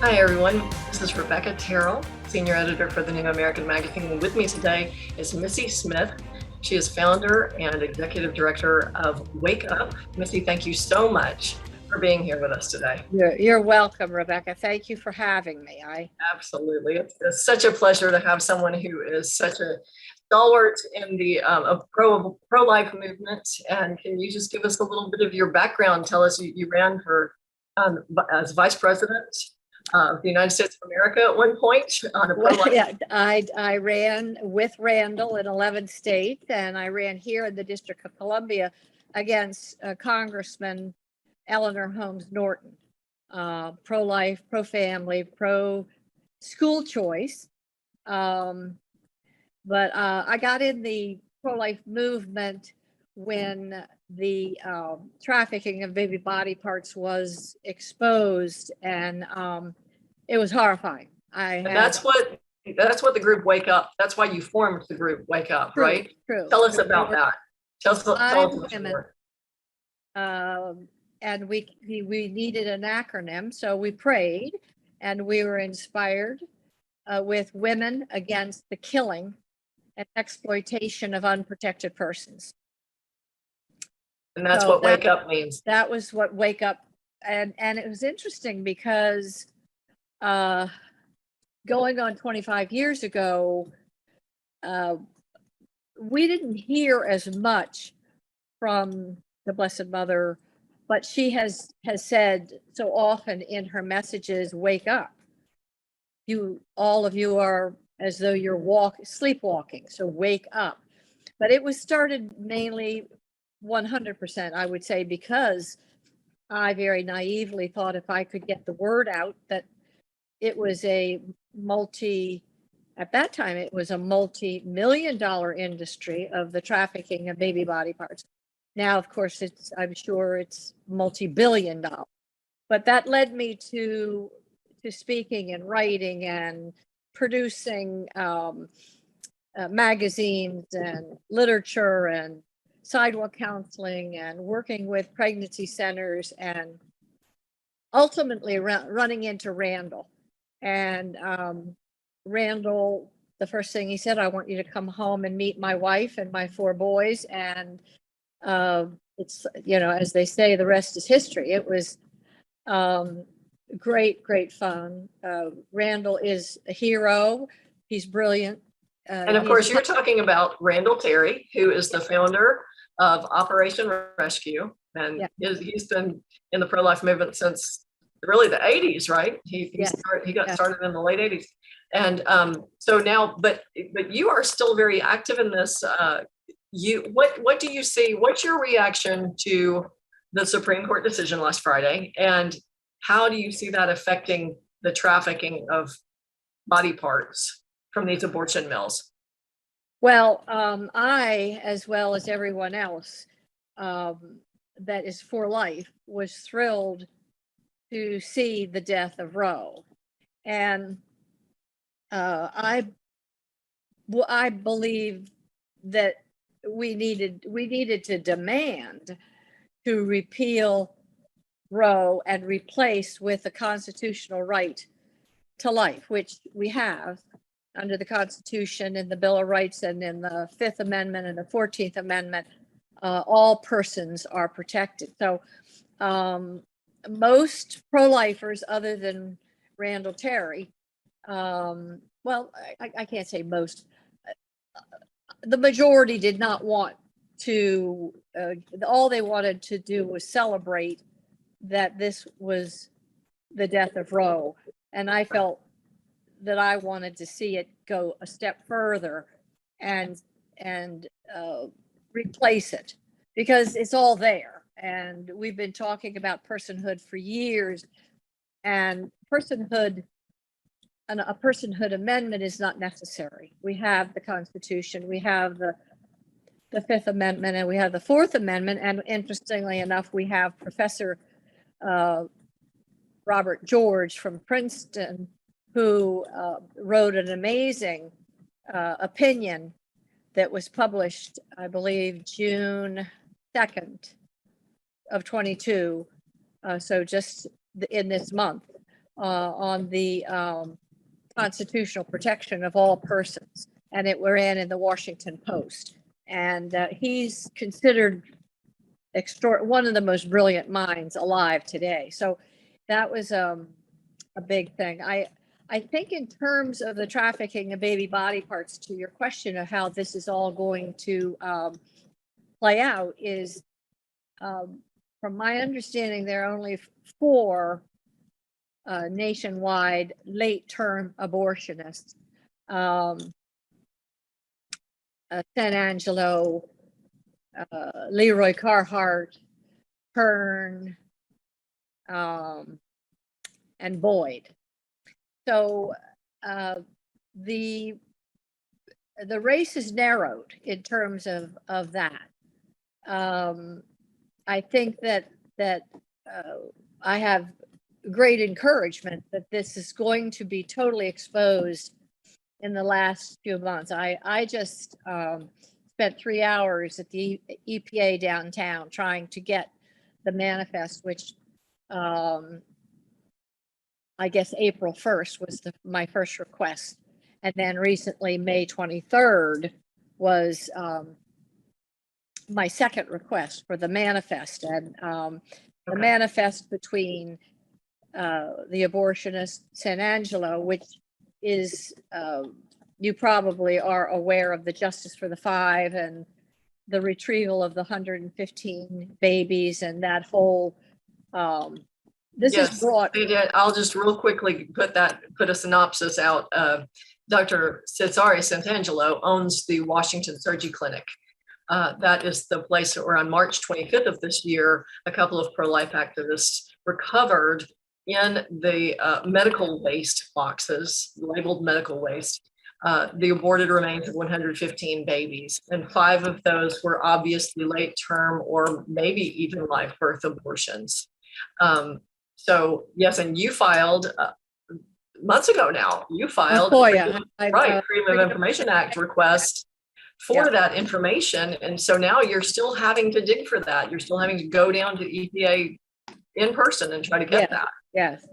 Hi, everyone. This is Rebecca Terrell, Senior Editor for the New American Magazine. And with me today is Missy Smith. She is founder and executive director of WAKEUP. Missy, thank you so much for being here with us today. You're welcome, Rebecca. Thank you for having me. Absolutely. It's such a pleasure to have someone who is such a stalwart in the pro-life movement. And can you just give us a little bit of your background? Tell us you ran for as vice president of the United States of America at one point on a pro-life. Yeah, I ran with Randall in 11 states, and I ran here in the District of Columbia against Congressman Eleanor Holmes Norton, pro-life, pro-family, pro-school choice. But I got in the pro-life movement when the trafficking of baby body parts was exposed, and it was horrifying. That's what the group Wake Up. That's why you formed the group Wake Up, right? True. Tell us about that. Tell us women, and we needed an acronym, so we prayed, and we were inspired with Women Against the Killing and Exploitation of Unprotected Persons. And that's what Wake Up means. That was what Wake Up, and it was interesting because going on 25 years ago, we didn't hear as much from the Blessed Mother, but she has said so often in her messages, wake up. All of you are as though you're sleepwalking, so wake up. But it was started mainly 100%, I would say, because I very naively thought if I could get the word out that it was at that time, it was a multi-million-dollar industry of the trafficking of baby body parts. Now, of course, I'm sure it's multi-billion-dollar. But that led me to speaking and writing and producing magazines and literature and sidewalk counseling and working with pregnancy centers, and ultimately running into Randall. And Randall, the first thing he said, I want you to come home and meet my wife and my 4 boys. And it's, as they say, the rest is history. It was great fun. Randall is a hero. He's brilliant. And of course, you're talking about Randall Terry, who is the founder of Operation Rescue. And he's been in the pro-life movement since really the 80s, right? He got started in the late 80s. And so now, but you are still very active in this. What do you see? What's your reaction to the Supreme Court decision last Friday? And how do you see that affecting the trafficking of body parts from these abortion mills? Well, I, as well as everyone else that is for life, was thrilled to see the death of Roe. And I believe that we needed to demand to repeal Roe and replace with a constitutional right to life, which we have under the Constitution, in the Bill of Rights, and in the 5th Amendment and the 14th Amendment. All persons are protected. So most pro-lifers, other than Randall Terry, well, I can't say most, the majority did not want to, all they wanted to do was celebrate that this was the death of Roe. And I felt that I wanted to see it go a step further and replace it, because it's all there. And we've been talking about personhood for years, and a personhood amendment is not necessary. We have the Constitution, we have the 5th Amendment, and we have the 4th Amendment. And interestingly enough, we have Professor Robert George from Princeton, who wrote an amazing opinion that was published, I believe, June 2nd of 22. So just in this month, on the constitutional protection of all persons, and it ran in the Washington Post. And he's considered one of the most brilliant minds alive today. So that was a big thing. I think in terms of the trafficking of baby body parts, to your question of how this is all going to play out, is from my understanding, there are only 4 nationwide late-term abortionists. San Angelo, Leroy Carhart, Hearn, and Boyd. So the race is narrowed in terms of that. I think that I have great encouragement that this is going to be totally exposed in the last few months. I just spent 3 hours at the EPA downtown trying to get the manifest, which I guess April 1st was my first request. And then recently, May 23rd was my second request for the manifest. And the manifest between the abortionist San Angelo, which is, you probably are aware of the Justice for the 5 and the retrieval of the 115 babies and that whole, this is brought. I'll just real quickly put a synopsis out. Dr. Cesare Santangelo owns the Washington Surgery Clinic. That is the place where on March 25th of this year, a couple of pro-life activists recovered in the medical waste boxes, labeled medical waste, the aborted remains of 115 babies. And 5 of those were obviously late term or maybe even live birth abortions. So yes, and you filed months ago now, you filed Freedom of Information Act request for that information. And so now you're still having to dig for that. You're still having to go down to EPA in person and try to get that. Yes.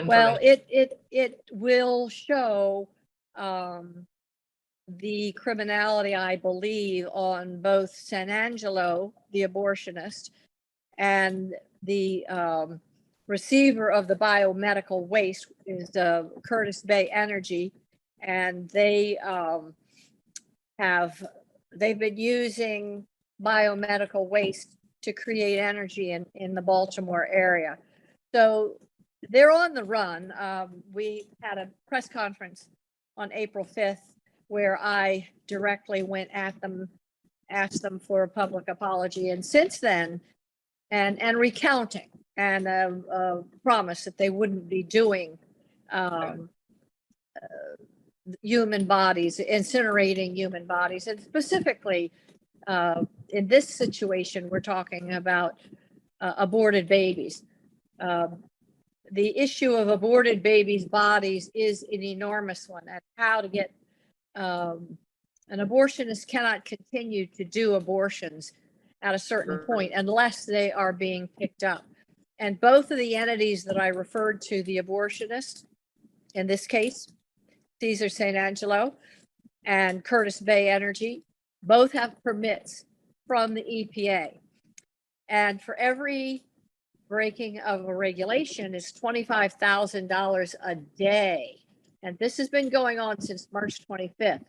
Well, it will show the criminality, I believe, on both San Angelo, the abortionist, and the receiver of the biomedical waste is Curtis Bay Energy, and they've been using biomedical waste to create energy in the Baltimore area. So they're on the run. We had a press conference on April 5th where I directly went at them, asked them for a public apology, and since then, and recounting, and promise that they wouldn't be doing human bodies, incinerating human bodies. And specifically, in this situation, we're talking about aborted babies. The issue of aborted babies' bodies is an enormous one, and how to get an abortionist cannot continue to do abortions at a certain point unless they are being picked up. And both of the entities that I referred to, the abortionist, in this case, Cesar St. Angelo and Curtis Bay Energy, both have permits from the EPA. And for every breaking of a regulation is $25,000 a day. And this has been going on since March 25th.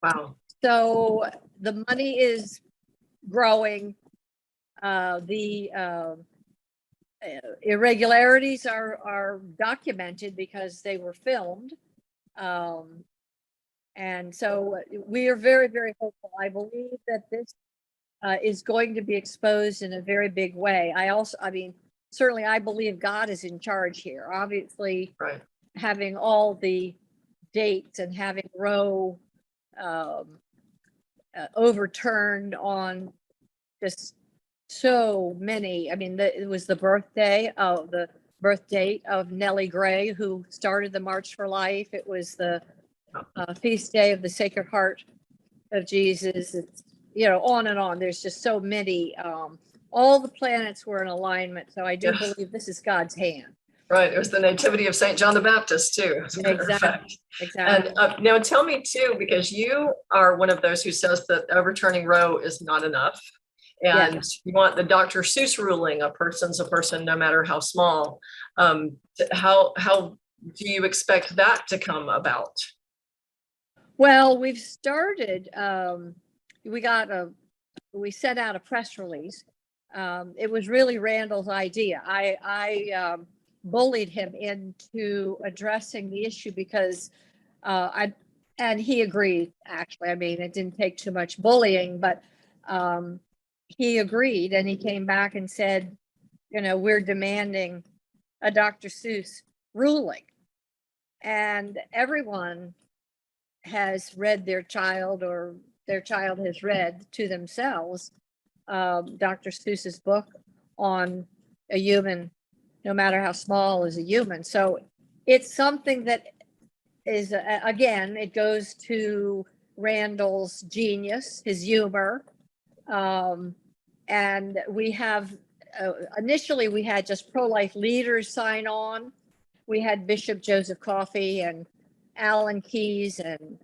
Wow. So the money is growing. The irregularities are documented because they were filmed. And so we are very, very hopeful. I believe that this is going to be exposed in a very big way. Certainly I believe God is in charge here. Obviously, having all the dates and having Roe overturned on just so many. It was the birth date of Nellie Gray, who started the March for Life. It was the feast day of the Sacred Heart of Jesus. It's, on and on. There's just so many. All the planets were in alignment. So I do believe this is God's hand. Right. It was the nativity of St. John the Baptist too, as a matter of fact. Exactly. And now tell me too, because you are one of those who says that overturning Roe is not enough. And you want the Dr. Seuss ruling, a person's a person, no matter how small. How do you expect that to come about? Well, we've started, we sent out a press release. It was really Randall's idea. I bullied him into addressing the issue because and he agreed, actually. I mean, it didn't take too much bullying, but he agreed, and he came back and said, we're demanding a Dr. Seuss ruling. And everyone has read their child, or their child has read to themselves Dr. Seuss's book on a human, no matter how small, is a human. So it's something that is, again, it goes to Randall's genius, his humor. And we have, initially we had just pro-life leaders sign on. We had Bishop Joseph Coffey and Alan Keyes and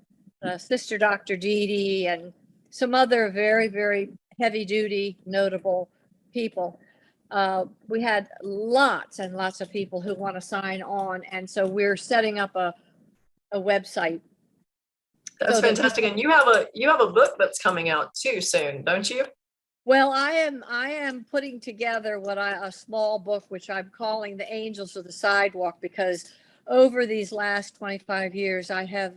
Sister Dr. Dee Dee and some other very, very heavy duty, notable people. We had lots and lots of people who want to sign on. And so we're setting up a website. That's fantastic. And you have a book that's coming out too soon, don't you? Well, I am putting together a small book, which I'm calling The Angels of the Sidewalk, because over these last 25 years, I have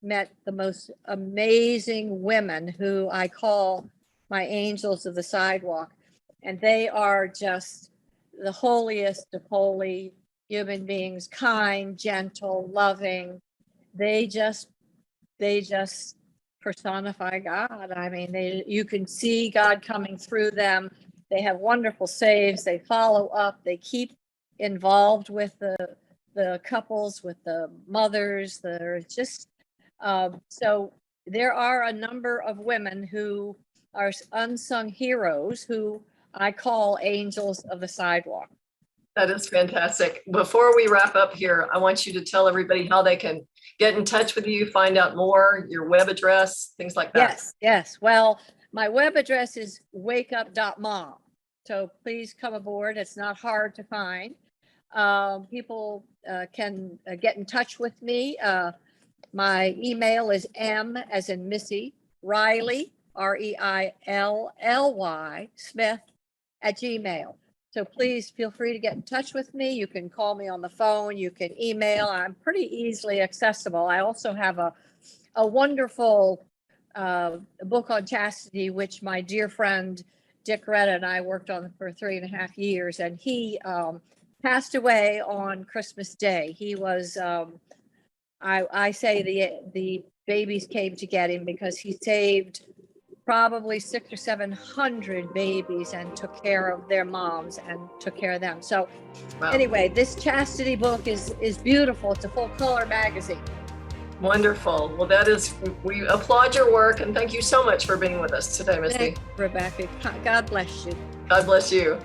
met the most amazing women who I call my angels of the sidewalk. And they are just the holiest of holy human beings, kind, gentle, loving. They just personify God. I mean, you can see God coming through them. They have wonderful saves. They follow up. They keep involved with the couples, with the mothers. They're just so there are a number of women who are unsung heroes who I call angels of the sidewalk. That is fantastic. Before we wrap up here, I want you to tell everybody how they can get in touch with you, find out more, your web address, things like that. Yes. Well, my web address is wakeup.mom. So please come aboard. It's not hard to find. People can get in touch with me. My email is M as in Missy Riley, REILLY Smith @gmail. So please feel free to get in touch with me. You can call me on the phone. You can email. I'm pretty easily accessible. I also have a wonderful book on chastity, which my dear friend Dick Retta and I worked on for 3.5 years. And he passed away on Christmas Day. He was, I say the babies came to get him because he saved probably 600 or 700 babies and took care of their moms and took care of them. So Anyway, this chastity book is beautiful. It's a full color magazine. Wonderful. Well, we applaud your work, and thank you so much for being with us today, Missy. Thanks, Rebecca. God bless you. God bless you.